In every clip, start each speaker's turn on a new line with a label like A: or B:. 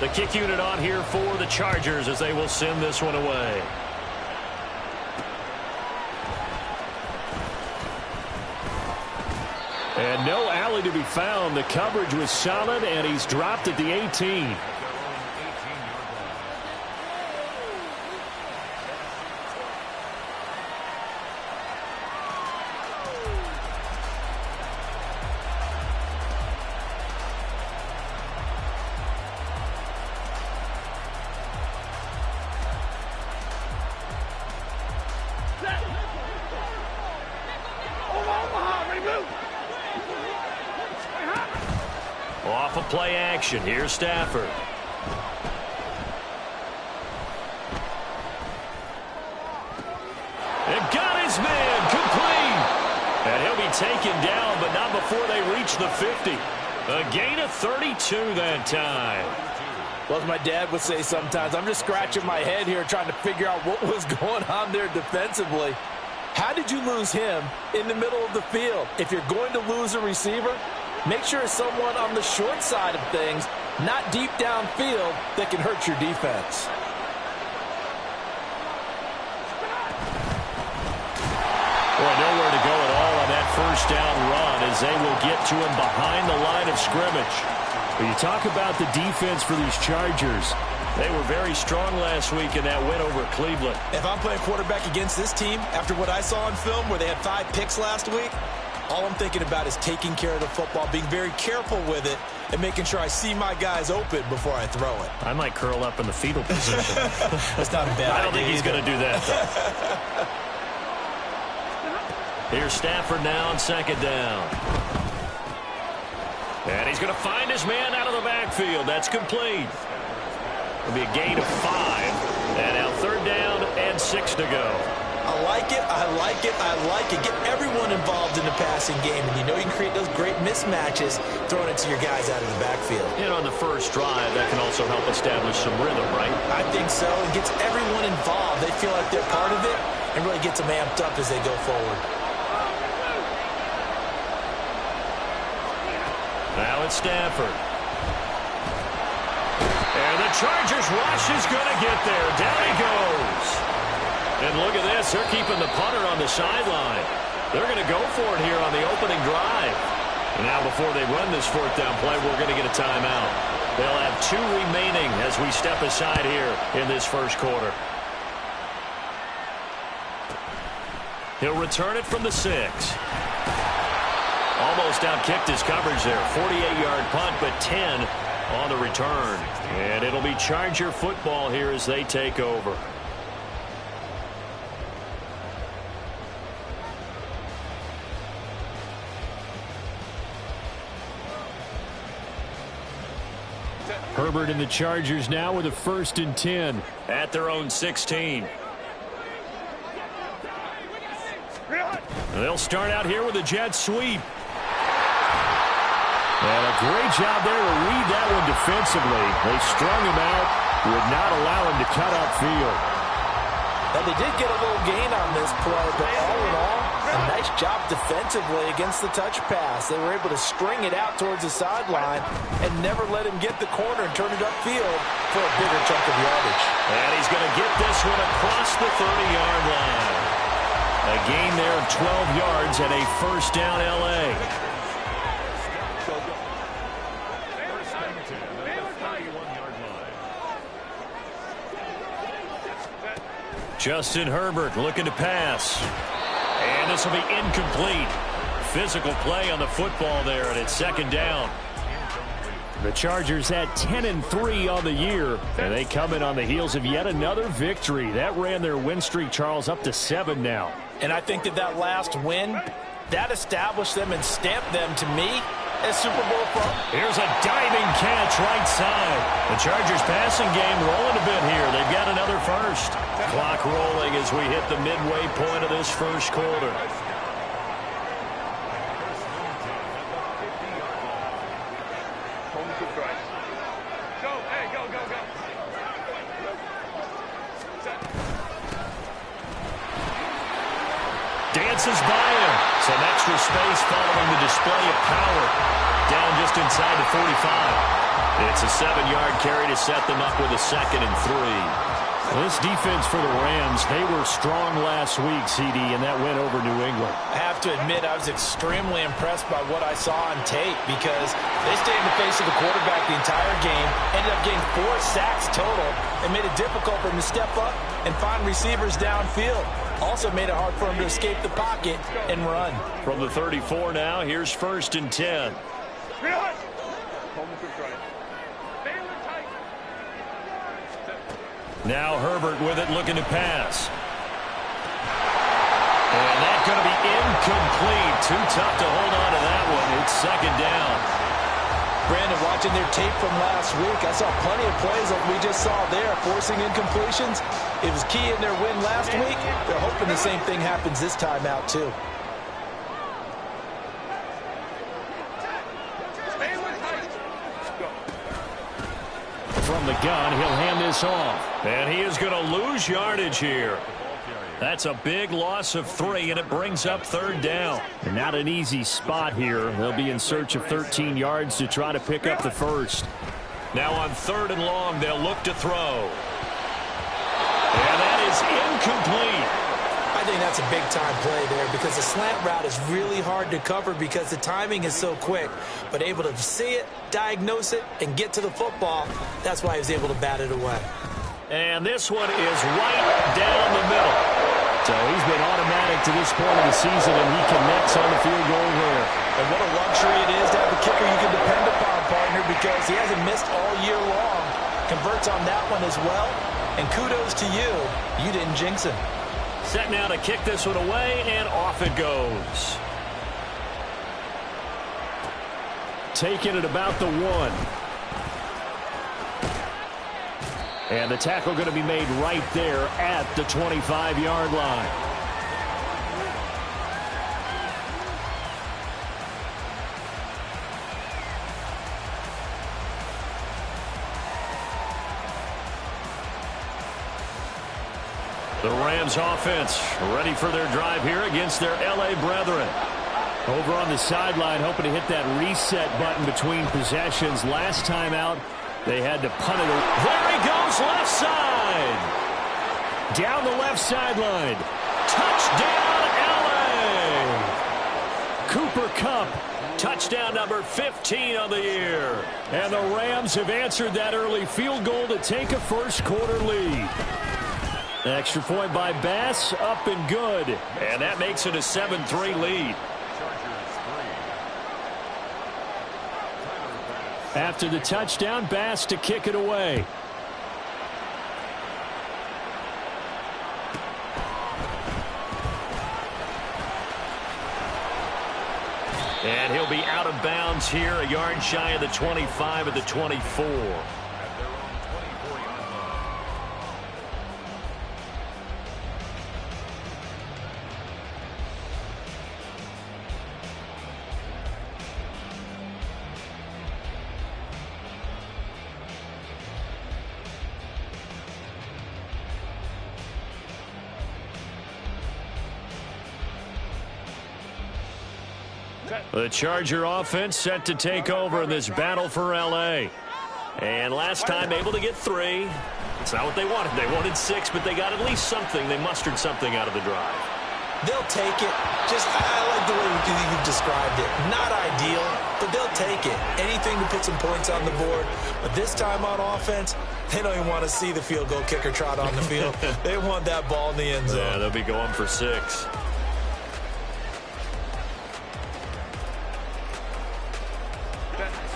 A: The kick unit on here for the Chargers as they will send this one away. And no alley to be found. The coverage was solid, and he's dropped at the 18. Off of play action. Here's Stafford. And got his man complete. And he'll be taken down, but not before they reach the 50. A gain of 32 that time.
B: Well, as my dad would say sometimes, I'm just scratching my head here trying to figure out what was going on there defensively. How did you lose him in the middle of the field? If you're going to lose a receiver, make sure it's someone on the short side of things, not deep downfield, that can hurt your defense.
A: Boy, nowhere to go at all on that first down run as they will get to him behind the line of scrimmage. But you talk about the defense for these Chargers. They were very strong last week in that win over Cleveland.
C: If I'm playing quarterback against this team, after what I saw on film where they had 5 picks last week, all I'm thinking about is taking care of the football, being very careful with it, and making sure I see my guys open before I throw it.
A: I might curl up in the fetal position.
C: That's not a bad idea.
A: I don't think he's going to do that, though. Here's Stafford now on second down. And he's going to find his man out of the backfield. That's complete. It'll be a gain of 5. And now third down and 6 to go.
C: I like it, I like it, I like it. Get everyone involved in the passing game, and you know you can create those great mismatches throwing it to your guys out of the backfield.
A: And on the first drive, that can also help establish some rhythm, right?
C: I think so. It gets everyone involved. They feel like they're part of it and really gets them amped up as they go forward.
A: Now it's Stafford. And the Chargers rush is going to get there. Down he goes. And look at this. They're keeping the punter on the sideline. They're going to go for it here on the opening drive. And now before they run this fourth down play, we're going to get a timeout. They'll have 2 remaining as we step aside here in this first quarter. He'll return it from the 6. Almost outkicked his coverage there. 48-yard punt, but 10 on the return. And it'll be Charger football here as they take over. Herbert and the Chargers now with a 1st and 10 at their own 16. They'll start out here with a jet sweep. And a great job there to read that one defensively. They strung him out, would not allow him to cut upfield.
B: Now, they did get a little gain on this play, but all in all, a nice job defensively against the touch pass. They were able to string it out towards the sideline and never let him get the corner and turn it upfield for a bigger chunk of yardage.
A: And he's going to get this one across the 30-yard line. A gain there of 12 yards and a first down L.A. Justin Herbert looking to pass. And this will be incomplete. Physical play on the football there, and it's second down. The Chargers at 10-3 on the year, and they come in on the heels of yet another victory. That ran their win streak, Charles, up to 7 now.
B: And I think that last win, that established them and stamped them, to me, as Super Bowl fun.
A: Here's a diving catch right side. The Chargers passing game rolling a bit here. They've got another first. Clock rolling as we hit the midway point of this first quarter. Dances by him. Some extra space following the display of power. Down just inside the 45. It's a 7-yard carry to set them up with a 2nd and 3.
D: This defense for the Rams, they were strong last week, CD, and that went over New England.
B: I have to admit, I was extremely impressed by what I saw on tape because they stayed in the face of the quarterback the entire game, ended up getting 4 sacks total, and made it difficult for him to step up and find receivers downfield. Also made it hard for him to escape the pocket and run.
A: From the 34 now, here's 1st and 10. Now Herbert with it, looking to pass. And that's going to be incomplete. Too tough to hold on to that one. It's 2nd down.
B: Brandon, watching their tape from last week, I saw plenty of plays like we just saw there, forcing incompletions. It was key in their win last week. They're hoping the same thing happens this time out, too.
D: From the gun, he'll hand this off.
A: And he is going to lose yardage here. That's a big loss of 3, and it brings up 3rd down.
D: And not an easy spot here. They'll be in search of 13 yards to try to pick up the 1st.
A: Now on 3rd and long, they'll look to throw. And that is incomplete.
B: I think that's a big-time play there because the slant route is really hard to cover because the timing is so quick. But able to see it, diagnose it, and get to the football, that's why he was able to bat it away.
A: And this one is right down the middle.
D: So he's been automatic to this point of the season, and he connects on the field goal there.
B: And what a luxury it is to have a kicker you can depend upon, partner, because he hasn't missed all year long. Converts on that one as well. And kudos to you. You didn't jinx him.
A: Set now to kick this one away, and off it goes.
D: Taken at about the 1. And the tackle going to be made right there at the 25-yard line.
A: The Rams offense ready for their drive here against their L.A. brethren.
D: Over on the sideline, hoping to hit that reset button between possessions. Last time out, they had to punt it.
A: There he goes, left side.
D: Down the left sideline.
A: Touchdown, L.A.
D: Cooper Kupp.
A: Touchdown number 15 on the year.
D: And the Rams have answered that early field goal to take a first-quarter lead. Extra point by Bass, up and good.
A: And that makes it a 7-3 lead.
D: After the touchdown, Bass to kick it away.
A: And he'll be out of bounds here, a yard shy of the 25 at the 24. The Charger offense set to take over in this battle for L.A. And last time able to get 3. It's not what they wanted. They wanted 6, but they got at least something. They mustered something out of the drive.
B: They'll take it. I like the way you've described it. Not ideal, but they'll take it. Anything to put some points on the board. But this time on offense, they don't even want to see the field goal kicker trot on the field. They want that ball in the end zone.
A: Yeah, they'll be going for 6.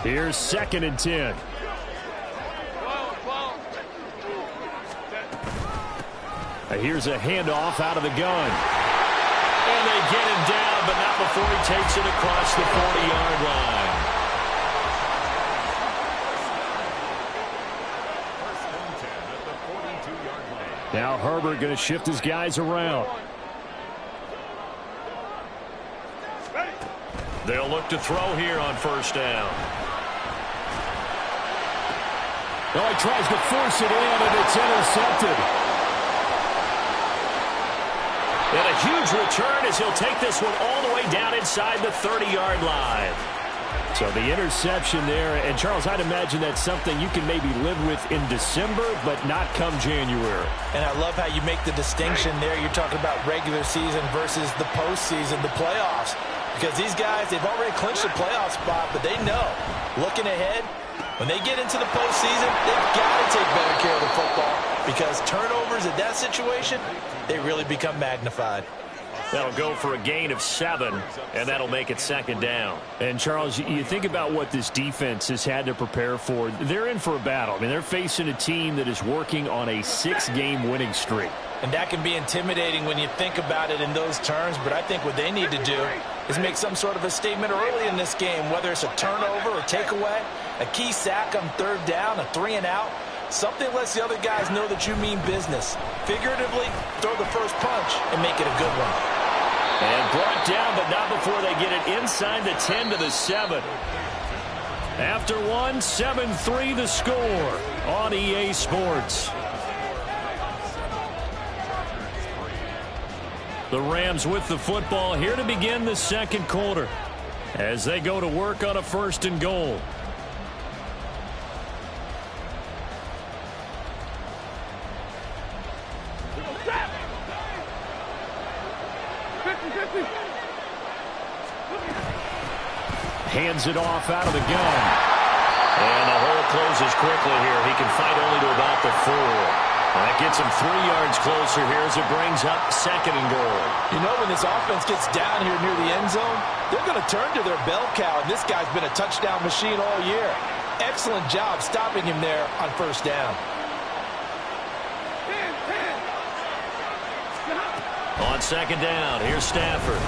D: Here's 2nd and 10. Here's a handoff out of the gun.
A: And they get him down, but not before he takes it across the 40-yard line.
D: Now Herbert going to shift his guys around.
A: They'll look to throw here on 1st down.
D: Oh, he tries to force it in, and it's intercepted.
A: And a huge return as he'll take this one all the way down inside the 30-yard line.
D: So the interception there, and Charles, I'd imagine that's something you can maybe live with in December, but not come January.
B: And I love how you make the distinction there. You're talking about regular season versus the postseason, the playoffs. Because these guys, they've already clinched a playoff spot, but they know, looking ahead, when they get into the postseason, they've got to take better care of the football because turnovers in that situation, they really become magnified.
A: That'll go for a gain of 7, and that'll make it 2nd down.
D: And, Charles, you think about what this defense has had to prepare for. They're in for a battle. I mean, they're facing a team that is working on a 6-game winning streak.
B: And that can be intimidating when you think about it in those terms, but I think what they need to do is make some sort of a statement early in this game, whether it's a turnover or takeaway, a key sack on 3rd down, a 3-and-out. Something lets the other guys know that you mean business. Figuratively, throw the first punch and make it a good one.
A: And brought down, but not before they get it inside the 10 to the 7.
D: After one, 7-3 the score on EA Sports. The Rams with the football here to begin the 2nd quarter as they go to work on a 1st and goal. Hands it off out of the gun.
A: And the hole closes quickly here. He can fight only to about the 4. That gets him 3 yards closer here as it brings up 2nd and goal.
B: You know, when this offense gets down here near the end zone, they're going to turn to their bell cow, and this guy's been a touchdown machine all year. Excellent job stopping him there on 1st down.
A: On 2nd down, here's Stafford.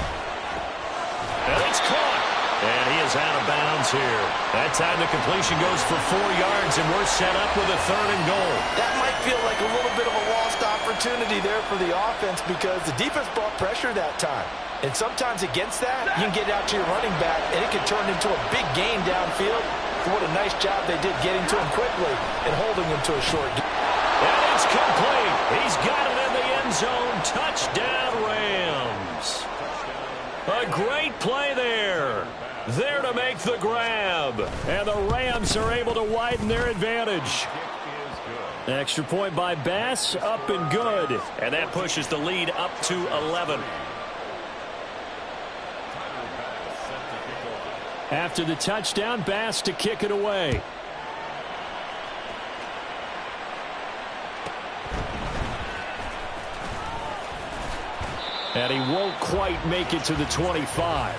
A: And it's caught. And he is out of bounds here. That time the completion goes for 4 yards, and we're set up with a 3rd and goal.
B: That might feel like a little bit of a lost opportunity there for the offense because the defense brought pressure that time. And sometimes against that, you can get out to your running back, and it can turn into a big gain downfield. What a nice job they did getting to him quickly and holding him to a short game.
A: And it's complete. He's got it in the end zone. Touchdown, Rams.
D: A great play there. There to make the grab. And the Rams are able to widen their advantage. Extra point by Bass, up and good.
A: And that pushes the lead up to 11.
D: After the touchdown, Bass to kick it away. And he won't quite make it to the 25.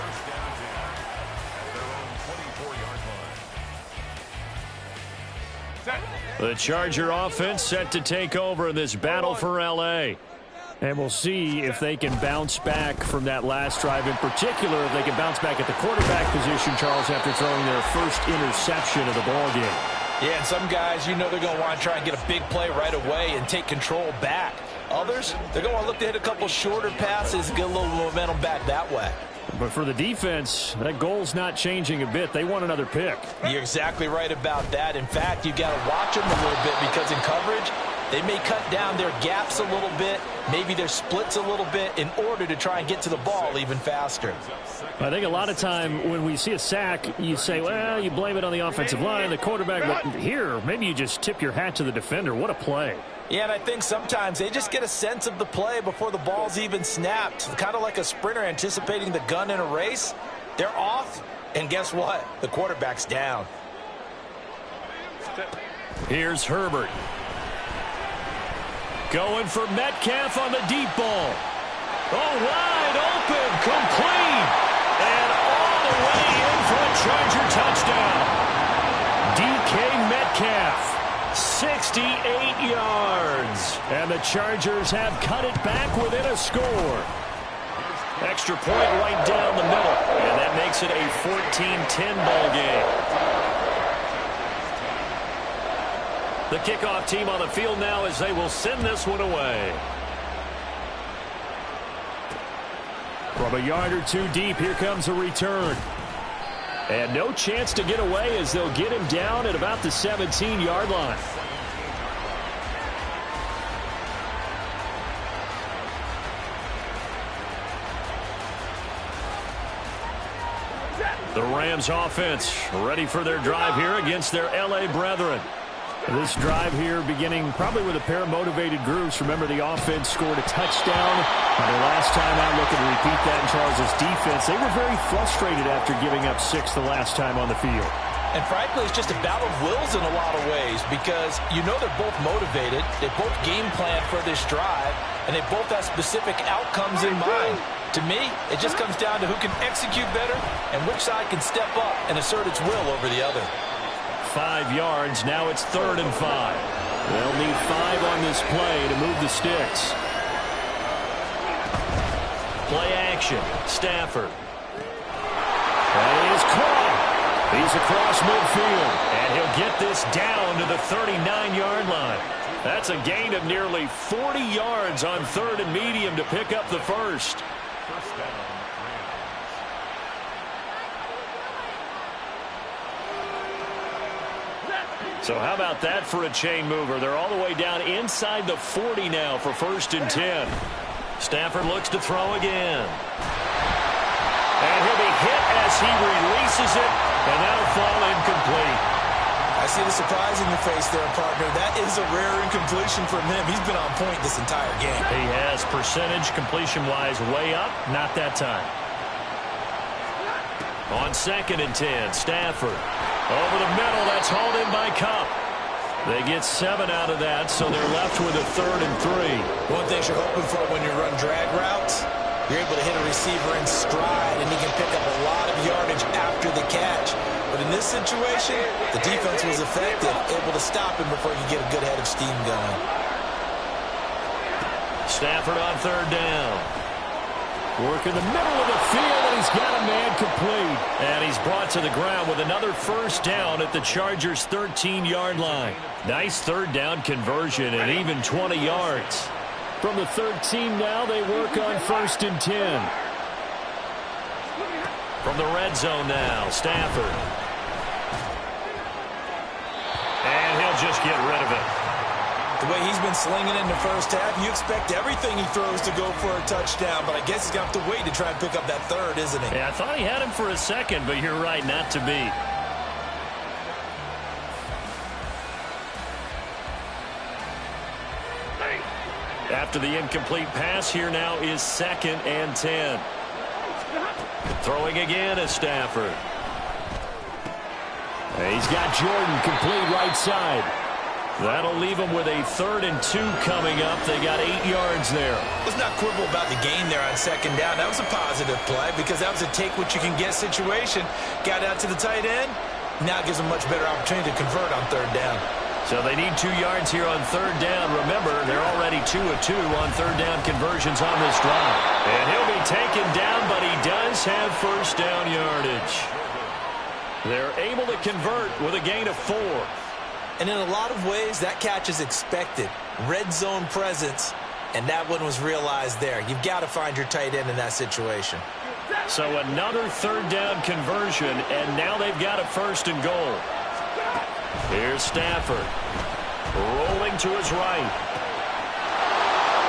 D: The Charger offense set to take over in this battle for L.A. And we'll see if they can bounce back from that last drive. In particular, if they can bounce back at the quarterback position, Charles, after throwing their first interception of the ballgame.
B: Yeah, and some guys, you know they're going to want to try and get a big play right away and take control back. Others, they're going to want to look to hit a couple shorter passes and get a little momentum back that way.
D: But for the defense, that goal's not changing a bit. They want another pick.
B: You're exactly right about that. In fact, you've got to watch them a little bit because in coverage, they may cut down their gaps a little bit, maybe their splits a little bit in order to try and get to the ball even faster.
D: I think a lot of time when we see a sack, you say, well, you blame it on the offensive line, the quarterback. But here, maybe you just tip your hat to the defender. What a play.
B: Yeah, and I think sometimes they just get a sense of the play before the ball's even snapped. Kind of like a sprinter anticipating the gun in a race. They're off, and guess what? The quarterback's down.
A: Here's Herbert.
D: Going for Metcalf on the deep ball. Oh, wide open, complete. And all the way in for a Charger touchdown. DK Metcalf. 68 yards. And the Chargers have cut it back within a score.
A: Extra point right down the middle. And that makes it a 14-10 ball game. The kickoff team on the field now as they will send this one away.
D: From a yard or two deep, here comes a return. And no chance to get away as they'll get him down at about the 17-yard line.
A: The Rams offense ready for their drive here against their L.A. brethren.
D: This drive here beginning probably with a pair of motivated groups. Remember, the offense scored a touchdown on their last time out. Looking to repeat that in Charles' defense. They were very frustrated after giving up 6 the last time on the field.
B: And frankly, it's just a battle of wills in a lot of ways because you know they're both motivated. They both game plan for this drive, and they both have specific outcomes in mind. To me, it just comes down to who can execute better and which side can step up and assert its will over the other.
A: 5 yards. Now it's 3rd and 5.
D: They'll need 5 on this play to move the sticks.
A: Play action. Stafford. That is caught. He's across midfield, and he'll get this down to the 39-yard line. That's a gain of nearly 40 yards on 3rd and medium to pick up the first. So how about that for a chain mover? They're all the way down inside the 40 now for 1st and 10. Stafford looks to throw again. And he'll be hit as he releases it, and that'll fall incomplete.
C: I see the surprise in your face there, partner. That is a rare incompletion from him. He's been on point this entire game.
A: He has percentage completion-wise way up, not that time. On 2nd and 10, Stafford. Over the middle, that's hauled in by Kupp. They get 7 out of that, so they're left with a 3rd and 3.
C: One thing you're hoping for when you run drag routes, you're able to hit a receiver in stride, and he can pick up a lot of yardage after the catch. But in this situation, the defense was effective, able to stop him before you get a good head of steam going.
A: Stafford on 3rd down.
D: Work in the middle of the field, and he's got a man complete.
A: And he's brought to the ground with another 1st down at the Chargers' 13-yard line. Nice 3rd down conversion and even 20 yards.
D: From the 13 now, they work on 1st and 10.
A: From the red zone now, Stafford. And he'll just get rid of it.
C: The way he's been slinging in the first half, you expect everything he throws to go for a touchdown, but I guess he's going to have to wait to try and pick up that 3rd, isn't he?
A: Yeah, I thought he had him for a second, but you're right, not to be. After the incomplete pass, here now is 2nd and 10. Throwing again is Stafford.
D: He's got Jordan complete right side.
A: That'll leave them with a 3rd and 2 coming up. They got 8 yards there.
C: Let's not quibble about the gain there on 2nd down. That was a positive play because that was a take-what-you-can-get situation. Got out to the tight end. Now gives them much better opportunity to convert on 3rd down.
A: So they need 2 yards here on 3rd down. Remember, they're already 2 of 2 on 3rd down conversions on this drive. And he'll be taken down, but he does have 1st down yardage. They're able to convert with a gain of 4.
C: And in a lot of ways, that catch is expected. Red zone presence, and that one was realized there. You've got to find your tight end in that situation.
A: So another 3rd down conversion, and now they've got a 1st and goal. Here's Stafford. Rolling to his right.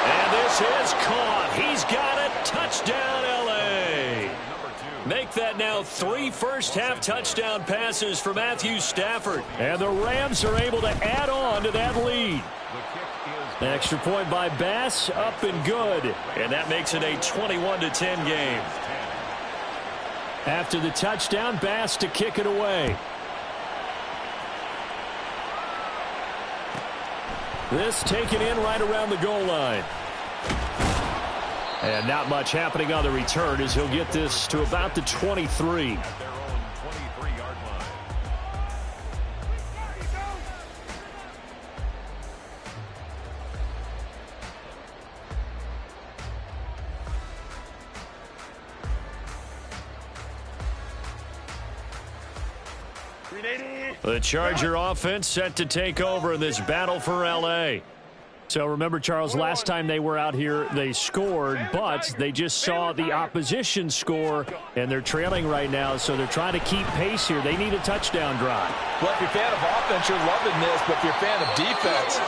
A: And this is caught. He's got it. Touchdown, L.A. Make that now 3 first-half touchdown passes for Matthew Stafford.
D: And the Rams are able to add on to that lead. An extra point by Bass, up and good.
A: And that makes it a 21-10 game.
D: After the touchdown, Bass to kick it away. This taken in right around the goal line. And not much happening on the return as he'll get this to about the 23.
A: The Charger offense set to take over in this battle for L.A.
D: So remember, Charles, last time they were out here, they scored, but they just saw the opposition score, and they're trailing right now, so they're trying to keep pace here. They need a touchdown drive.
B: Well, if you're a fan of offense, you're loving this, but if you're a fan of defense,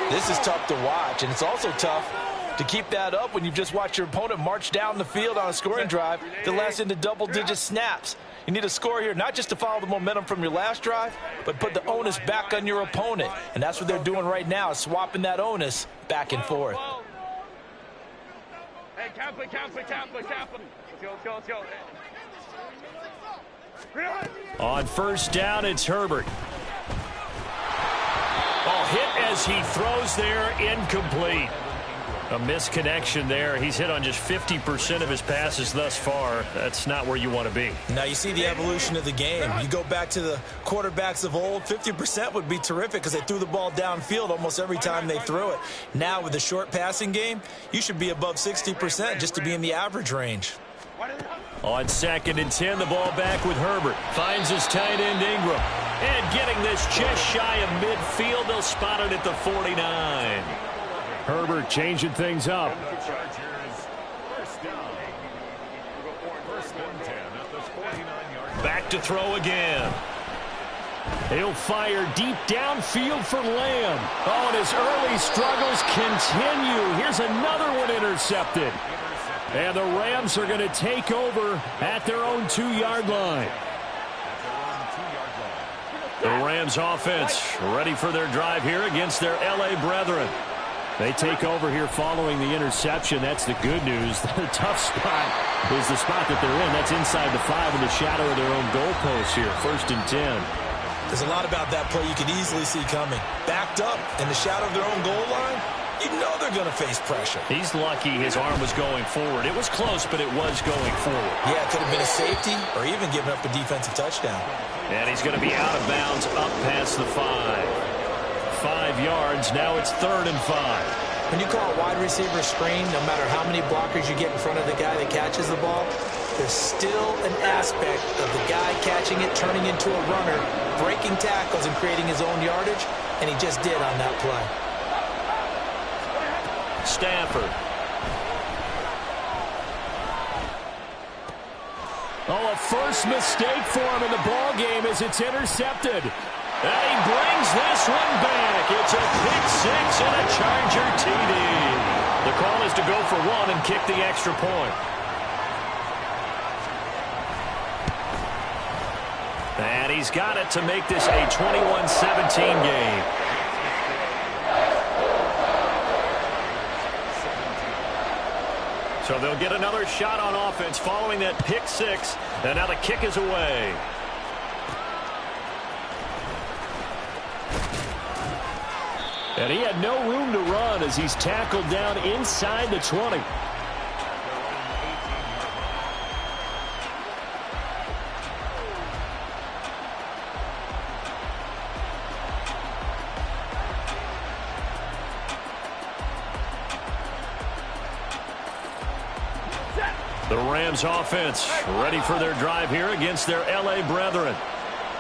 B: this is tough to watch, and it's also tough to keep that up when you've just watched your opponent march down the field on a scoring drive that lasts into double-digit snaps. You need a score here, not just to follow the momentum from your last drive, but put the onus back on your opponent. And that's what they're doing right now, swapping that onus back and forth.
A: On first down, it's Herbert. Oh, hit as he throws there, incomplete. A misconnection there. He's hit on just 50% of his passes thus far. That's not where you want to be.
C: Now you see the evolution of the game. You go back to the quarterbacks of old, 50% would be terrific because they threw the ball downfield almost every time they threw it. Now with the short passing game, you should be above 60% just to be in the average range.
A: On 2nd and 10, the ball back with Herbert. Finds his tight end Ingram. And getting this just shy of midfield, they'll spot it at the 49.
D: Herbert changing things up.
A: Back to throw again. He'll fire deep downfield for Lamb. Oh, and his early struggles continue. Here's another one intercepted. And the Rams are going to take over at their own 2-yard line. The Rams offense ready for their drive here against their L.A. brethren. They take over here following the interception. That's the good news. The tough spot is the spot that they're in. That's inside the 5 in the shadow of their own goalpost here. 1st and 10.
C: There's a lot about that play you could easily see coming. Backed up in the shadow of their own goal line, you know they're going to face pressure.
A: He's lucky his arm was going forward. It was close, but it was going forward.
C: Yeah, it could have been a safety or even given up a defensive touchdown.
A: And he's going to be out of bounds up past the 5. 5 yards. Now it's 3rd and 5.
E: When you call a wide receiver screen, no matter how many blockers you get in front of the guy that catches the ball, there's still an aspect of the guy catching it, turning into a runner, breaking tackles and creating his own yardage, and he just did on that play.
A: Stafford.
D: Oh, a first mistake for him in the ball game as it's intercepted.
A: And he brings this one back. It's a pick 6 and a Charger TD. The call is to go for 1 and kick the extra point. And he's got it to make this a 21-17 game. So they'll get another shot on offense following that pick 6. And now the kick is away.
D: And he had no room to run as he's tackled down inside the 20.
A: The Rams offense ready for their drive here against their L.A. brethren.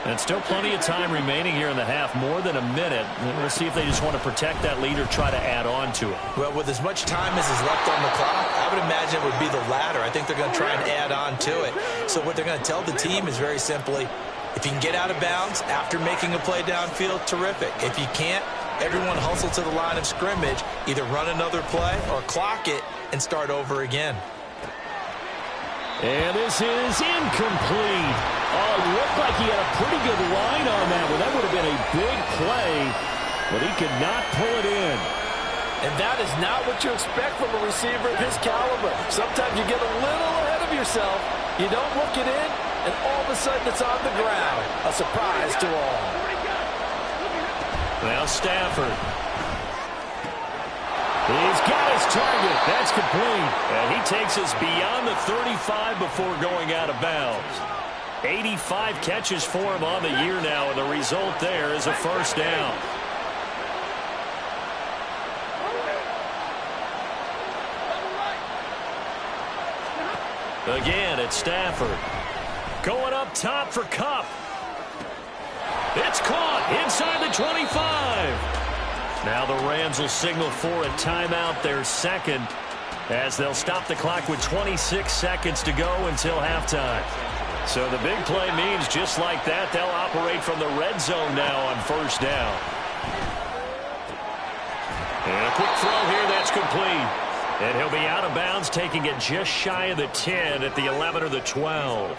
A: And still plenty of time remaining here in the half, more than a minute. We'll see if they just want to protect that lead or try to add on to it.
C: Well, with as much time as is left on the clock, I would imagine it would be the latter. I think they're going to try and add on to it. So what they're going to tell the team is very simply, if you can get out of bounds after making a play downfield, terrific. If you can't, everyone hustle to the line of scrimmage, either run another play or clock it and start over again.
D: And this is incomplete. Oh, it looked like he had a pretty good line on that one. That would have been a big play, but he could not pull it in.
B: And that is not what you expect from a receiver of his caliber. Sometimes you get a little ahead of yourself. You don't look it in, and all of a sudden it's on the ground. A surprise to all.
A: Now Stafford.
D: He's got his target. That's complete.
A: And he takes us beyond the 35 before going out of bounds. 85 catches for him on the year now, and the result there is a first down. Again, it's Stafford. Going up top for Kupp. It's caught inside the 25. Now the Rams will signal for a timeout, their second, as they'll stop the clock with 26 seconds to go until halftime. So the big play means just like that, they'll operate from the red zone now on first down. And a quick throw here, that's complete. And he'll be out of bounds, taking it just shy of the 10 at the 11 or the 12.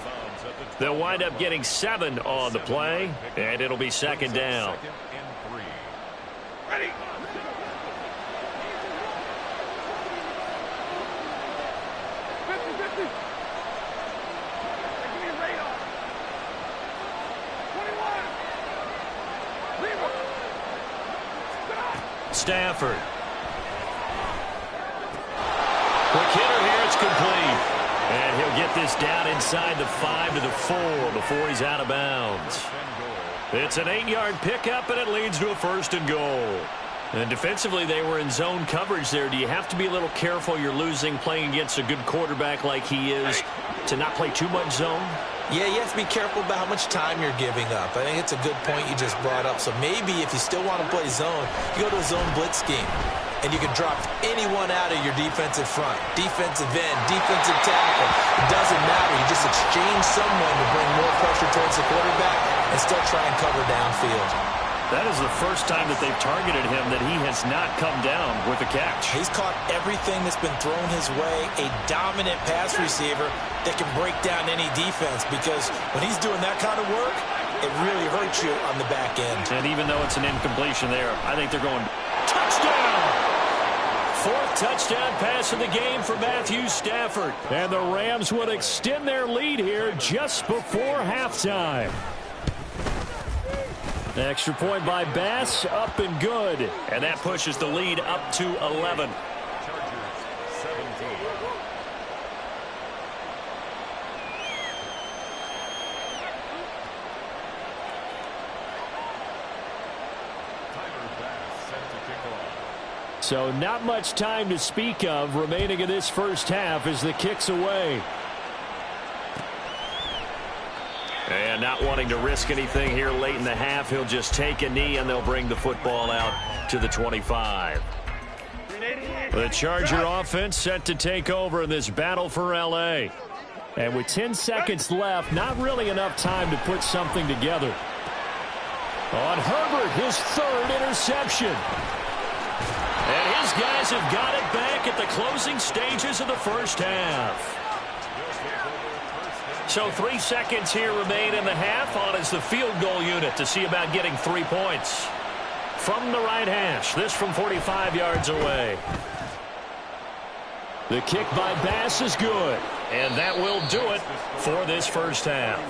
A: They'll wind up getting 7 on the play, and it'll be second down.
F: Ready.
A: Stafford. Quick hitter here, it's complete. And he'll get this down inside the 5 to the 4 before he's out of bounds. It's an 8-yard pickup, and it leads to a 1st and goal. And defensively, they were in zone coverage there. Do you have to be a little careful? You're losing playing against a good quarterback like he is to not play too much zone?
E: Yeah, you have to be careful about how much time you're giving up. I think it's a good point you just brought up. So maybe if you still want to play zone, you go to a zone blitz scheme. And you can drop anyone out of your defensive front, defensive end, defensive tackle. It doesn't matter. You just exchange someone to bring more pressure towards the quarterback and still try and cover downfield.
A: That is the first time that they've targeted him that he has not come down with a catch.
E: He's caught everything that's been thrown his way, a dominant pass receiver that can break down any defense, because when he's doing that kind of work, it really hurts you on the back end.
A: And even though it's an incompletion there, I think they're going touchdown. 4th touchdown pass of the game for Matthew Stafford.
D: And the Rams would extend their lead here just before halftime. Extra point by Bass, up and good.
A: And that pushes the lead up to 11.
D: So not much time to speak of remaining in this first half as the kick's away.
A: And not wanting to risk anything here late in the half, he'll just take a knee and they'll bring the football out to the 25.
D: The Charger offense set to take over in this battle for L.A. And with 10 seconds left, not really enough time to put something together. On Herbert, his 3rd interception.
A: And his guys have got it back at the closing stages of the first half. So 3 seconds here remain in the half. On is the field goal unit to see about getting 3 points. From the right hash, this from 45 yards away.
D: The kick by Bass is good.
A: And that will do it for this first half.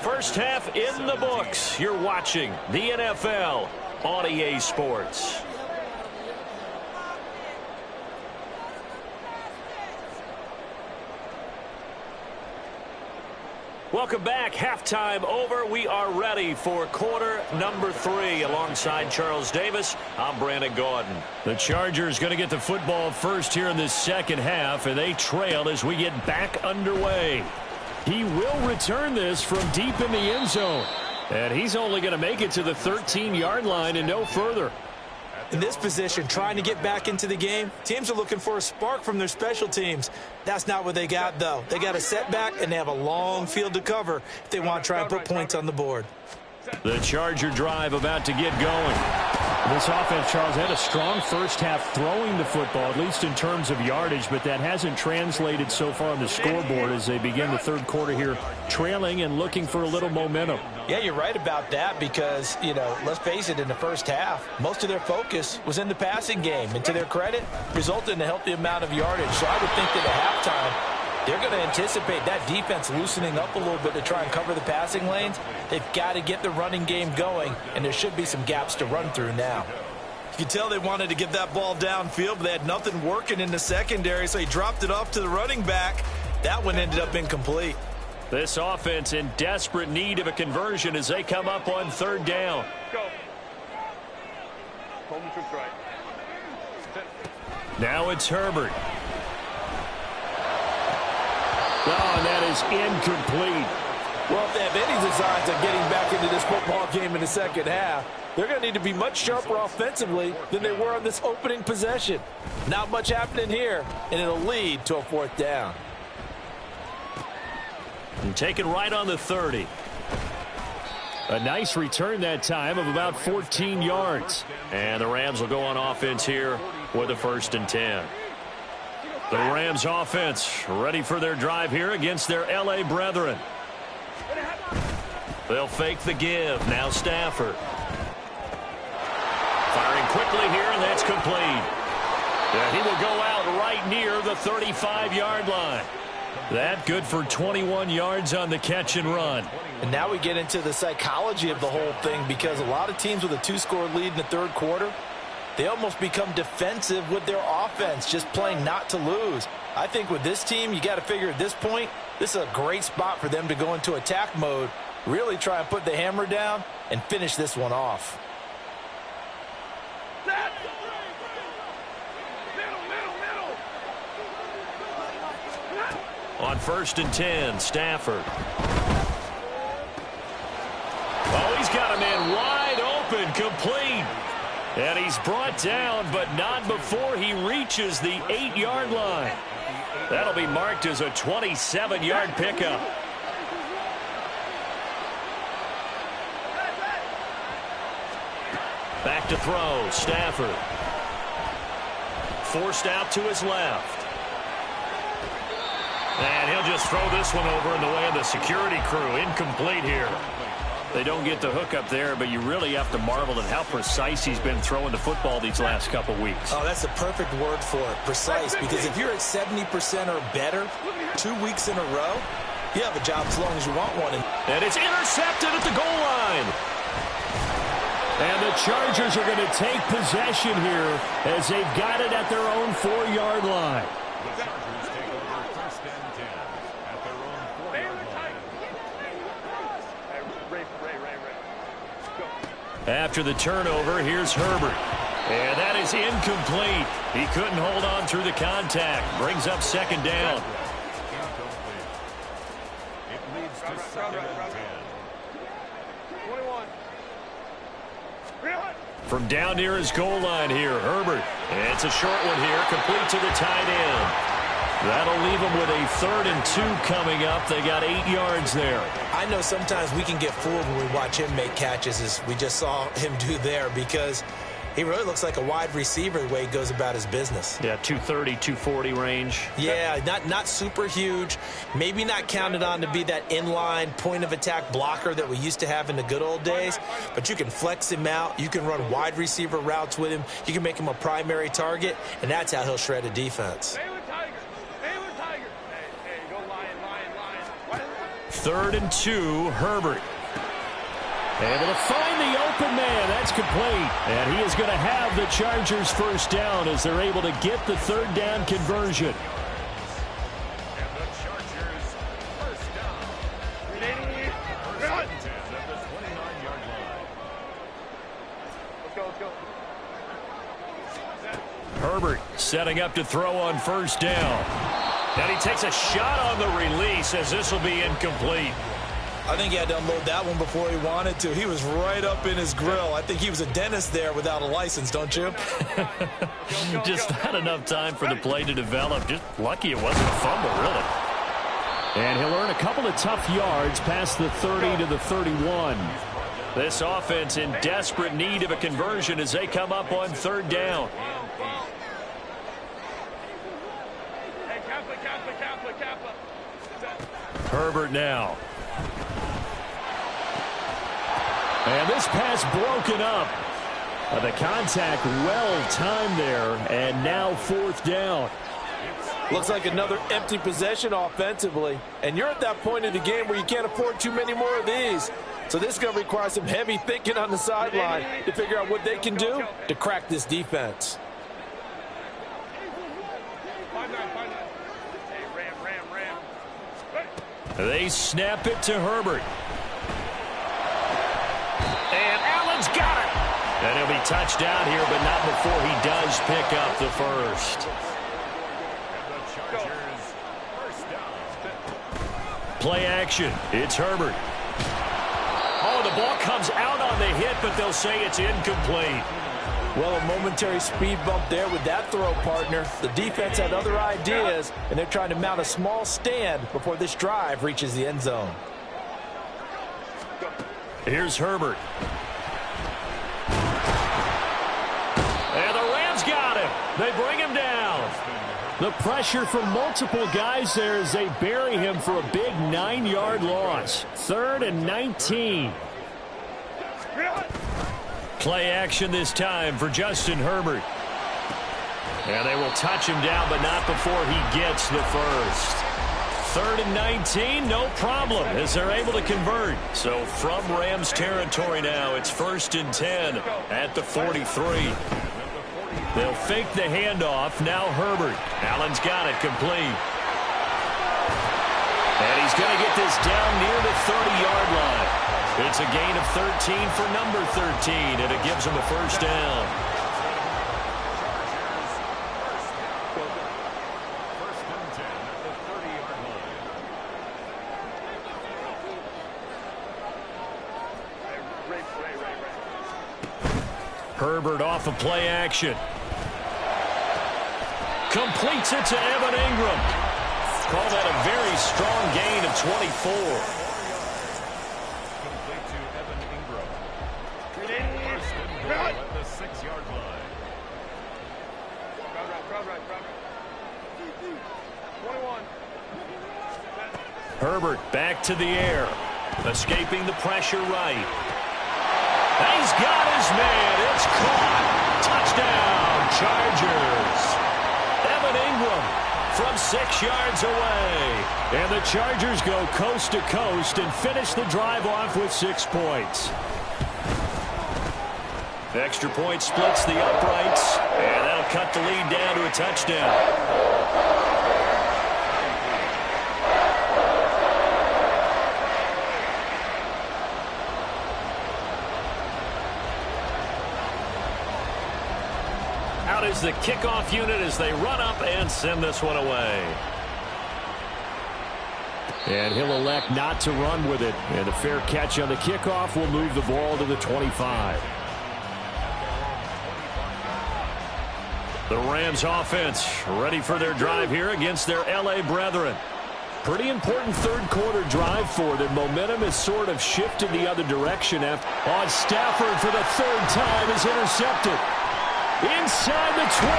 A: First half in the books. You're watching the NFL on EA Sports. Welcome back. Halftime over. We are ready for quarter number 3. Alongside Charles Davis, I'm Brandon Gaudin.
D: The Chargers going to get the football first here in this second half, and they trail as we get back underway. He will return this from deep in the end zone, and he's only going to make it to the 13-yard line and no further.
E: In this position, trying to get back into the game, teams are looking for a spark from their special teams. That's not what they got, though. They got a setback, and they have a long field to cover if they want to try and put points on the board.
D: The Charger drive about to get going. This offense, Charles, had a strong first half throwing the football, at least in terms of yardage, but that hasn't translated so far on the scoreboard as they begin the third quarter here, trailing and looking for a little momentum.
E: Yeah, you're right about that because, you know, let's face it, in the first half, most of their focus was in the passing game. And to their credit, resulted in a healthy amount of yardage. So I would think that at halftime, they're going to anticipate that defense loosening up a little bit to try and cover the passing lanes. They've got to get the running game going, and there should be some gaps to run through now.
B: You can tell they wanted to get that ball downfield, but they had nothing working in the secondary, so he dropped it off to the running back. That one ended up incomplete.
A: This offense in desperate need of a conversion as they come up on 3rd down.
F: Go. Hold the troops right.
A: Now it's Herbert.
D: Oh, and that is incomplete.
B: Well, if they have any designs of getting back into this football game in the second half, they're going to need to be much sharper offensively than they were on this opening possession. Not much happening here, and it'll lead to a 4th down.
A: And taken right on the 30.
D: A nice return that time of about 14 yards.
A: And the Rams will go on offense here with a 1st and 10. The Rams offense ready for their drive here against their L.A. brethren. They'll fake the give. Now Stafford. Firing quickly here, and that's complete. And he will go out right near the 35-yard line. That good for 21 yards on the catch and run.
B: And now we get into the psychology of the whole thing, because a lot of teams with a 2-score lead in the third quarter, they almost become defensive with their offense, just playing not to lose. I think with this team, you got to figure at this point, this is a great spot for them to go into attack mode, really try and put the hammer down and finish this one off.
A: On 1st and 10, Stafford. Oh, he's got a man wide open, complete. And he's brought down, but not before he reaches the 8-yard line. That'll be marked as a 27-yard pickup. Back to throw, Stafford. Forced out to his left. And he'll just throw this one over in the way of the security crew. Incomplete here. They don't get the hook up there, but you really have to marvel at how precise he's been throwing the football these last couple weeks.
B: Oh, that's the perfect word for it, precise, because if you're at 70% or better 2 weeks in a row, you have a job as long as you want one.
A: And it's intercepted at the goal line. And the Chargers are going to take possession here as they've got it at their own 4-yard line. After the turnover, here's Herbert. And that is incomplete. He couldn't hold on through the contact. Brings up 2nd down.
F: It leads to 2nd and 10.
A: From down near his goal line here, Herbert. And it's a short one here, complete to the tight end. That'll leave them with a 3rd and 2 coming up. They got 8 yards there.
B: I know sometimes we can get fooled when we watch him make catches, as we just saw him do there, because he really looks like a wide receiver the way he goes about his business.
A: Yeah, 230, 240 range.
B: Yeah, not super huge. Maybe not counted on to be that inline point-of-attack blocker that we used to have in the good old days, but you can flex him out. You can run wide receiver routes with him. You can make him a primary target, and that's how he'll shred a defense.
A: 3rd and 2, Herbert. Able to find the open man. That's complete. And he is going to have the Chargers 1st down as they're able to get the 3rd down conversion.
F: And the Chargers 1st down. 1st and 10 at the 29-yard line.
C: Let's go.
A: Herbert setting up to throw on 1st down. And he takes a shot on the release as this will be incomplete.
B: I think he had to unload that one before he wanted to. He was right up in his grill. I think he was a dentist there without a license, don't you?
A: Just not enough time for the play to develop. Just lucky it wasn't a fumble, really. And he'll earn a couple of tough yards past the 30 to the 31. This offense in desperate need of a conversion as they come up on 3rd down. Herbert now. And this pass broken up. The contact well timed there, and now 4th down.
B: Looks like another empty possession offensively. And you're at that point in the game where you can't afford too many more of these. So this is going to require some heavy thinking on the sideline to figure out what they can do to crack this defense.
A: They snap it to Herbert. And Allen's got it. And he'll be touched down here, but not before he does pick up the 1st.
F: And the Chargers 1st down.
A: Play action. It's Herbert. Oh, the ball comes out on the hit, but they'll say it's incomplete.
B: Well, a momentary speed bump there with that throw, partner. The defense had other ideas, and they're trying to mount a small stand before this drive reaches the end zone.
A: Here's Herbert. And the Rams got him. They bring him down.
D: The pressure from multiple guys there as they bury him for a big 9-yard loss. 3rd and 19.
A: Play action this time for Justin Herbert. And they will touch him down, but not before he gets the first. 3rd and 19, no problem, as they're able to convert. So from Rams territory now, it's 1st and 10 at the 43. They'll fake the handoff. Now Herbert. Allen's got it complete. And he's going to get this down near the 30-yard line. It's a gain of 13 for number 13, and it gives him a first down. Herbert off of play action. Completes it to Evan Ingram. Call that a very strong gain of 24.
F: Complete to Evan Ingram. First and goal at the 6-yard line. 21.
A: Herbert back to the air. Escaping the pressure right. He's got his man. It's caught. Touchdown, Chargers. Evan Ingram from 6 yards away. And the Chargers go coast to coast and finish the drive off with 6 points. Extra point splits the uprights, and that'll cut the lead down to a touchdown. Out is the kickoff unit as they run up and send this one away.
D: And he'll elect not to run with it. And a fair catch on the kickoff will move the ball to the 25.
A: The Rams offense ready for their drive here against their L.A. brethren.
D: Pretty important third-quarter drive for them. Momentum has sort of shifted the other direction. On Stafford for the 3rd time is intercepted. Inside the 20.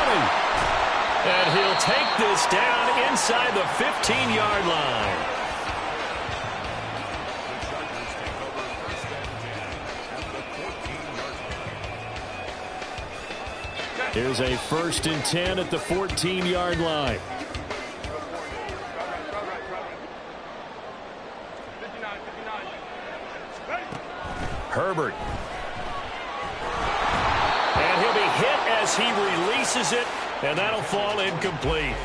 A: And he'll take this down inside the 15-yard line.
D: Here's a 1st and 10 at the 14-yard line.
A: Herbert. And he'll be hit as he releases it, and that'll fall incomplete.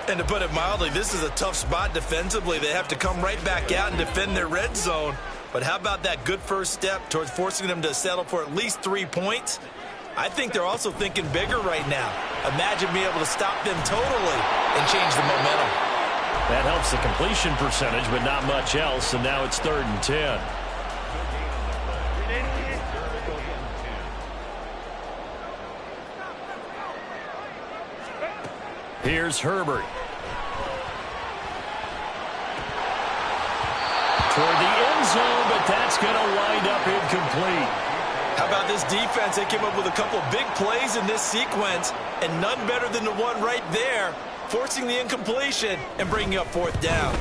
B: And to put it mildly, this is a tough spot defensively. They have to come right back out and defend their red zone. But how about that good first step towards forcing them to settle for at least 3 points? I think they're also thinking bigger right now. Imagine being able to stop them totally and change the momentum.
A: That helps the completion percentage, but not much else, and now it's 3rd and 10. Here's Herbert. Toward the end zone, but that's going to wind up incomplete.
B: How about this defense? They came up with a couple of big plays in this sequence, and none better than the one right there, forcing the incompletion and bringing up 4th down.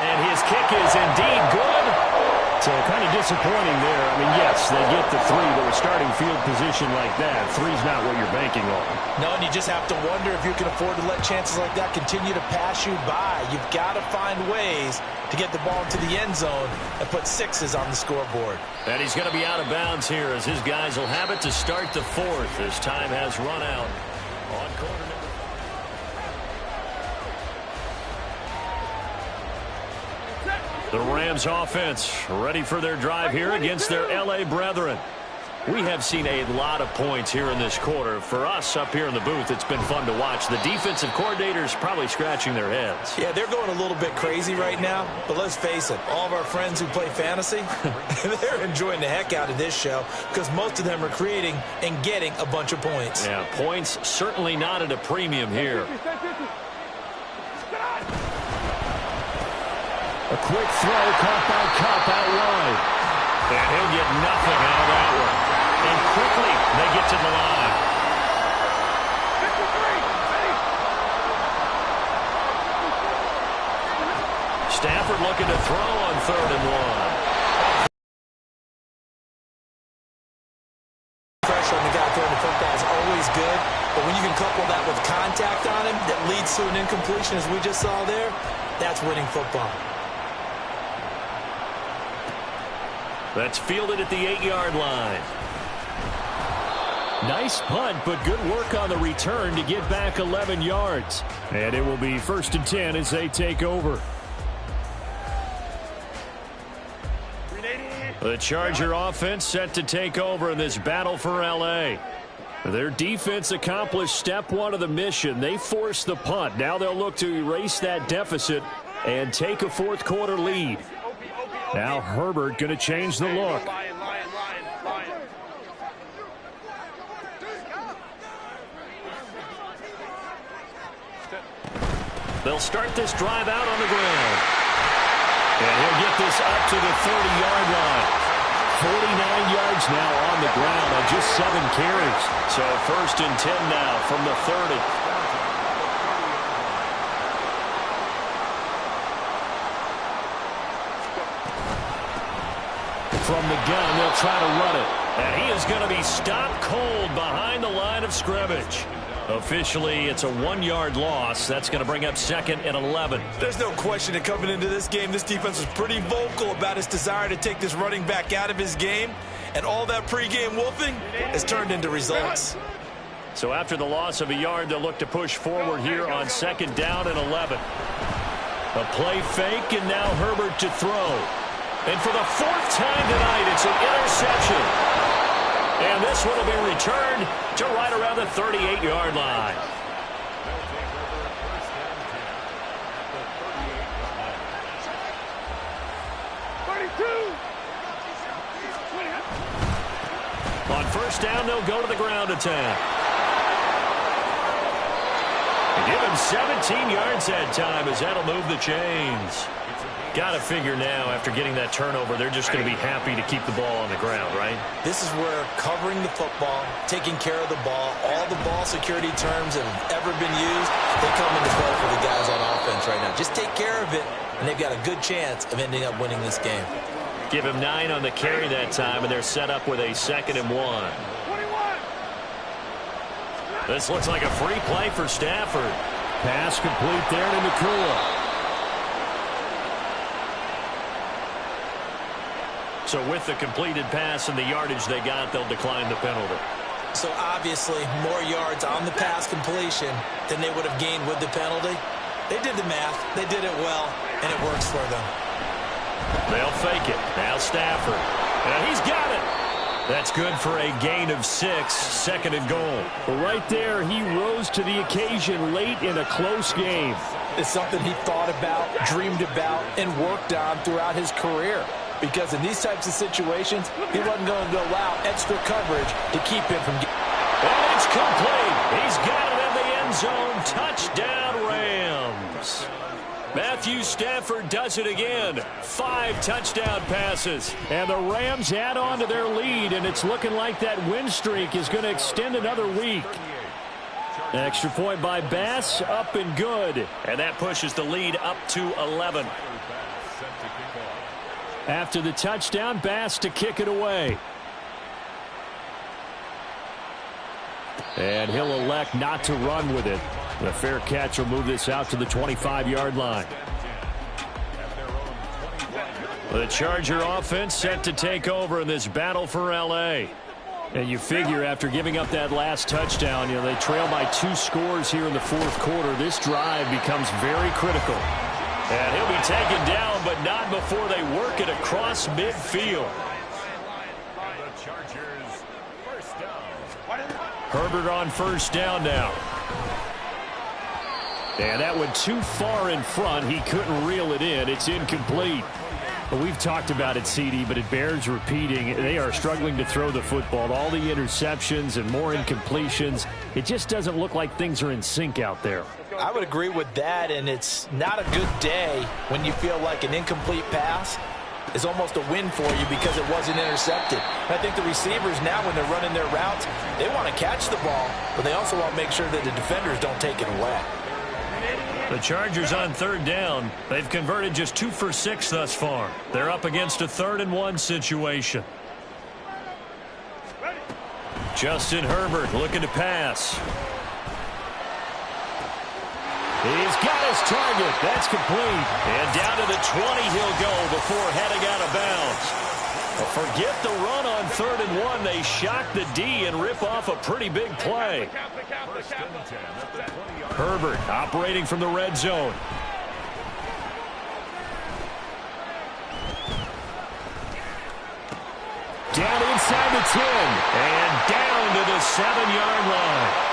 A: And his kick is indeed good.
D: So kind of disappointing there. I mean, yes, they get the 3, but with starting field position like that, 3's not what you're banking on.
E: No, and you just have to wonder if you can afford to let chances like that continue to pass you by. You've got to find ways to get the ball into the end zone and put 6s on the scoreboard.
A: And he's going to be out of bounds here as his guys will have it to start the 4th as time has run out on quarter number 5. The Rams offense ready for their drive here against their L.A. brethren. We have seen a lot of points here in this quarter. For us up here in the booth, it's been fun to watch. The defensive coordinators probably scratching their heads.
E: Yeah, they're going a little bit crazy right now, but let's face it, all of our friends who play fantasy, they're enjoying the heck out of this show because most of them are creating and getting a bunch of points.
A: Yeah, points certainly not at a premium here.
D: A quick throw caught by Kupp out wide.
A: And he'll get nothing out of that one. And quickly, they get to the line. Stafford looking to throw on 3rd and 1.
E: Pressure on the guy throwing the football is always good, but when you can couple that with contact on him that leads to an incompletion, as we just saw there, that's winning football.
A: That's fielded at the 8-yard line.
D: Nice punt, but good work on the return to get back 11 yards. And it will be 1st and 10 as they take over.
A: The Charger offense set to take over in this battle for L.A.
D: Their defense accomplished step 1 of the mission. They forced the punt. Now they'll look to erase that deficit and take a 4th quarter lead. Now Herbert going to change the look.
A: They'll start this drive out on the ground. And he'll get this up to the 30-yard line.
D: 49 yards now on the ground on just 7 carries.
A: So 1st and 10 now from the 30.
D: From the gun, they'll try to run it.
A: And he is going to be stopped cold behind the line of scrimmage. Officially, it's a 1-yard loss. That's going to bring up 2nd and 11.
C: There's no question that coming into this game, this defense was pretty vocal about its desire to take this running back out of his game. And all that pregame wolfing has turned into results.
A: So after the loss of a yard, they'll look to push forward here on 2nd down and 11.
D: A play fake, and now Herbert to throw.
A: And for the 4th time tonight, it's an interception. And this one will be returned to right around the 38-yard line. On 1st down, they'll go to the ground attack. Give him 17 yards that time as that'll move the chains. Got to figure now, after getting that turnover, they're just going to be happy to keep the ball on the ground, right?
C: This is where covering the football, taking care of the ball, all the ball security terms that have ever been used, they come into play for the guys on offense right now. Just take care of it, and they've got a good chance of ending up winning this game.
A: Give him 9 on the carry that time, and they're set up with a 2nd and 1. This looks like a free play for Stafford.
D: Pass complete there to Nakua.
A: So with the completed pass and the yardage they got, they'll decline the penalty.
C: So obviously more yards on the pass completion than they would have gained with the penalty. They did the math. They did it well, and it works for them.
A: They'll fake it. Now Stafford. And he's got it. That's good for a gain of 6, 2nd and goal.
D: Right there, he rose to the occasion late in a close game.
B: It's something he thought about, dreamed about, and worked on throughout his career. Because in these types of situations, he wasn't going to allow extra coverage to keep him from getting.
A: And it's complete. He's got it in the end zone. Touchdown, Rams. Matthew Stafford does it again. 5 touchdown passes.
D: And the Rams add on to their lead, and it's looking like that win streak is going to extend another week. Extra point by Bass, up and good.
A: And that pushes the lead up to 11.
D: After the touchdown, Bass to kick it away. And he'll elect not to run with it. The fair catch will move this out to the 25-yard line.
A: The Charger offense set to take over in this battle for L.A.
D: And you figure after giving up that last touchdown, they trail by 2 scores here in the 4th quarter. This drive becomes very critical.
A: And he'll be taken down, but not before they work it across midfield.
D: Herbert on 1st down now. And that went too far in front. He couldn't reel it in. It's incomplete. Well, we've talked about it, CD, but it bears repeating. They are struggling to throw the football. All the interceptions and more incompletions. It just doesn't look like things are in sync out there.
B: I would agree with that, and it's not a good day when you feel like an incomplete pass is almost a win for you because it wasn't intercepted. And I think the receivers now, when they're running their routes, they want to catch the ball, but they also want to make sure that the defenders don't take it away.
A: The Chargers on third down. They've converted just 2 for 6 thus far. They're up against a 3rd and 1 situation. Justin Herbert looking to pass.
D: He's got his target. That's complete.
A: And down to the 20 he'll go before heading out of bounds. Forget the run on 3rd and 1. They shock the D and rip off a pretty big play. Herbert operating from the red zone.
D: Down inside the 10.
A: And down to the 7-yard line.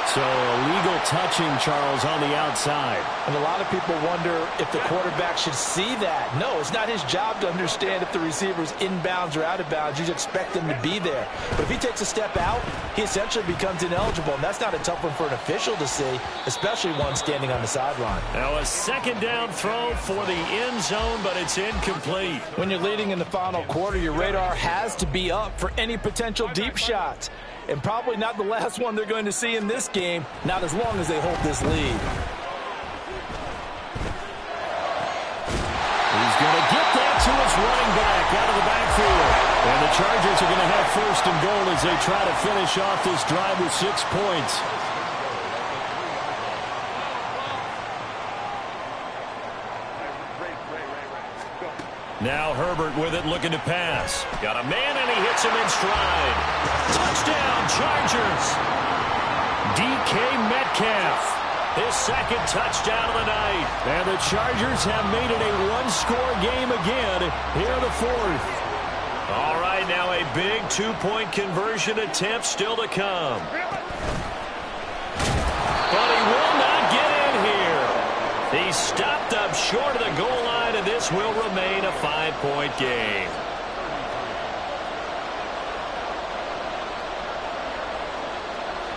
D: So illegal touching, Charles, on the outside.
B: And a lot of people wonder if the quarterback should see that. No, it's not his job to understand if the receiver's inbounds or out of bounds. You just expect him to be there. But if he takes a step out, he essentially becomes ineligible. And that's not a tough one for an official to see, especially one standing on the sideline.
A: Now a 2nd down throw for the end zone, but it's incomplete.
B: When you're leading in the final quarter, your radar has to be up for any potential deep shots. And probably not the last one they're going to see in this game, not as long as they hold this lead.
D: He's going to get that to his running back out of the backfield.
A: And the Chargers are going to have 1st and goal as they try to finish off this drive with 6 points. Now Herbert with it, looking to pass. Got a man, and he hits him in stride. Touchdown, Chargers. DK Metcalf, his 2nd touchdown of the night.
D: And the Chargers have made it a 1-score game again here in the 4th.
A: All right, now a big 2-point conversion attempt still to come. But he will not get in here. He's stopped up short of the goal line, and this will remain a 5-point game.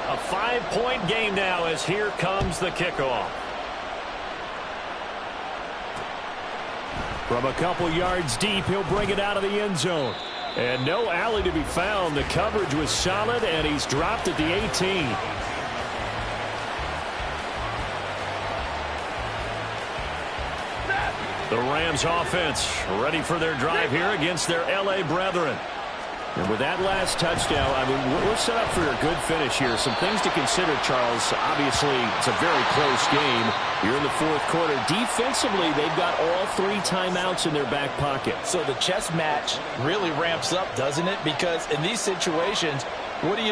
A: A 5-point game now as here comes the kickoff.
D: From a couple yards deep, he'll bring it out of the end zone.
A: And no alley to be found. The coverage was solid, and he's dropped at the 18. The Rams offense ready for their drive here against their L.A. brethren.
D: And with that last touchdown, I mean, we're set up for a good finish here. Some things to consider, Charles. Obviously, it's a very close game. You're in the 4th quarter. Defensively, they've got all 3 timeouts in their back pocket.
B: So the chess match really ramps up, doesn't it? Because in these situations, what do?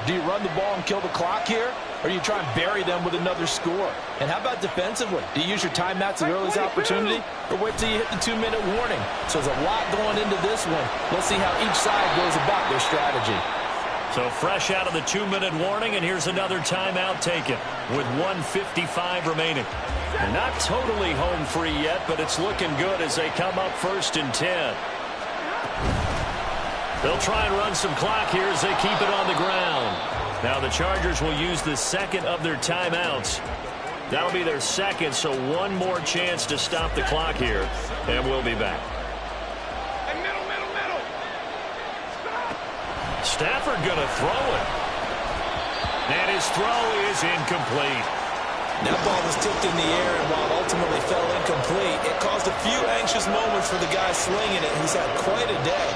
B: Do you run the ball and kill the clock here? Or do you try and bury them with another score? And how about defensively? Do you use your timeouts at the earliest opportunity? Or wait till you hit the 2-minute warning? So there's a lot going into this one. Let's see how each side goes about their strategy.
A: So fresh out of the 2-minute warning, and here's another timeout taken with 1:55 remaining. And not totally home free yet, but it's looking good as they come up 1st and 10. They'll try and run some clock here as they keep it on the ground. Now the Chargers will use the 2nd of their timeouts. That'll be their 2nd, so one more chance to stop the clock here, and we'll be back. Stafford going to throw it. And his throw is incomplete.
C: That ball was tipped in the air, and while it ultimately fell incomplete, it caused a few anxious moments for the guy slinging it, who's had quite a day.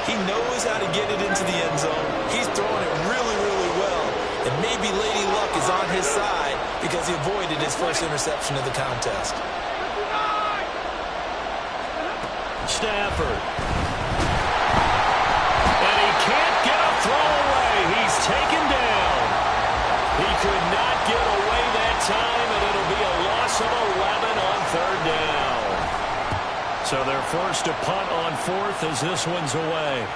C: He knows how to get it into the end zone. He's throwing it really, really well. And maybe Lady Luck is on his side because he avoided his first interception of the contest.
A: Stafford. And he can't get a throw away. He's taken down. He could not get away that time, and it'll be a loss of 11 on 3rd down. So they're forced to punt on 4th as this one's away.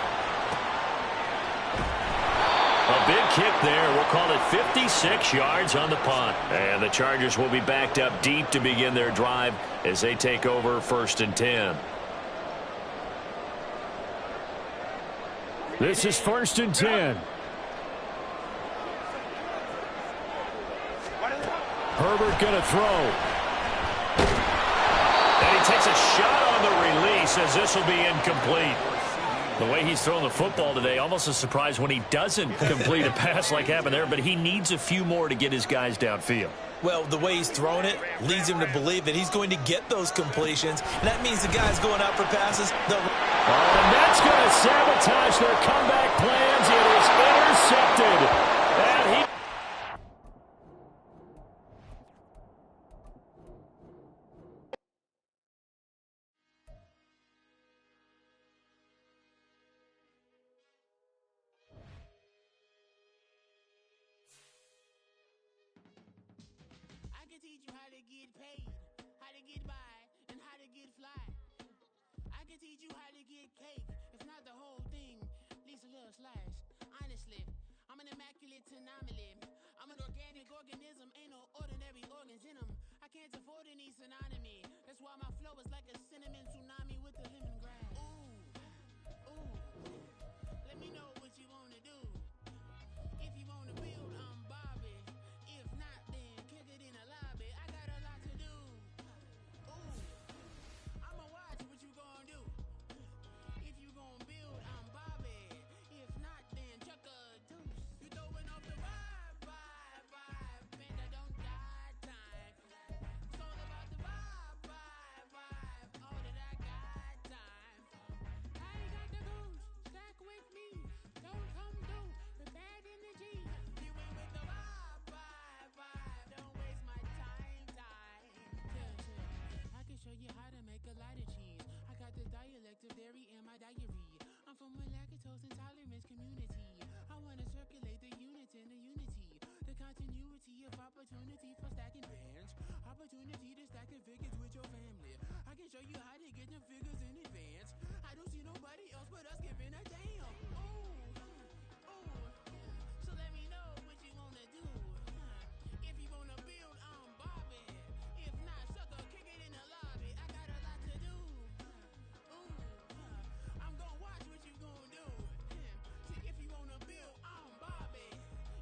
A: A big kick there. We'll call it 56 yards on the punt. And the Chargers will be backed up deep to begin their drive as they take over 1st and 10.
D: This is 1st and 10. Herbert going to throw.
A: And he takes a shot on the release as this will be incomplete. The way he's throwing the football today, almost a surprise when he doesn't complete a pass like happened there, but he needs a few more to get his guys downfield.
C: Well, the way he's throwing it leads him to believe that he's going to get those completions. And that means the guys going out for passes.
D: And that's going to sabotage their comeback plans. It is intercepted. And he...
G: I can teach you how to get paid, how to get by, and how to get fly. I can teach you how to get cake, if not the whole thing, at least a little slice. Honestly, I'm an immaculate anomaly. I'm an organic organism, ain't no ordinary organs in them. I can't afford any synonymy. That's why my flow is like a cinnamon tsunami with the lemongrass. Ooh, ooh, let me know what you wanna do. If you wanna build, I'm Bobby. If not, then kick it in the lobby. I got a lot to do. Ooh, I'ma watch what you gonna do. If you gonna build, I'm Bobby. If not, then chuck a deuce. You throwing off the vibe, man, I don't die time. It's all about the vibe, all that I got time. I ain't got the goose, stack with me. Don't come through with bad energy. You ain't with the vibe, don't waste my time. Yeah, I can show you how to make a lot of cheese. I got the dialect of dairy in my diary. I'm from a lactose intolerance community. I wanna circulate the units in the unity. The continuity of opportunity for stacking bands. Opportunity to stack the figures with your family. I can show you how to get them figures in advance. I don't see nobody else but us giving a damn. Ooh, so let me know what you wanna do. If you wanna build, I'm Bobby. If not, sucker, kick it in the lobby. I got a lot to do. Ooh, I'm gonna watch what you gonna do. See, if you wanna build, I'm Bobby.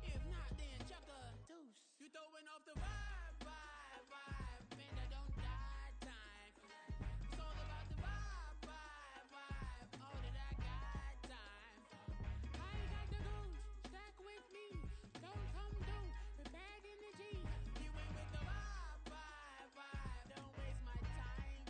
G: If not, then chuck a deuce. You throwing off the vibe, man, I don't die time. It's all about the vibe, all that I got time. I ain't got the goose, stack with me. Don't come through with bad energy. You ain't with the vibe, don't waste my time.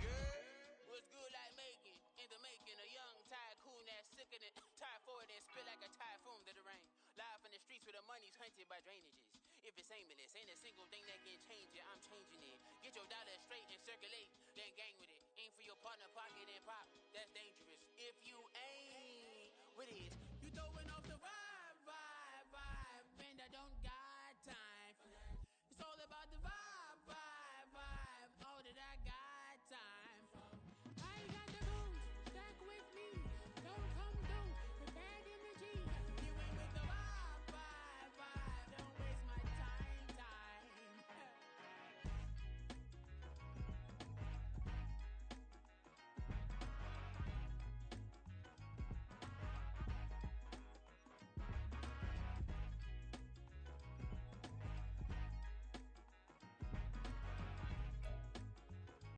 G: Yeah, what's good like making? In the making, a young tycoon that's sickening. Tire forward and spit like a typhoon to the rain. Live in the streets where the money's hunted by drainages. If it's aimless, ain't a single thing that can change it. I'm changing it. Get your dollar straight and circulate, then gang with it. Aim for your partner, pocket and pop. That's dangerous. If you ain't with it, you throwing off the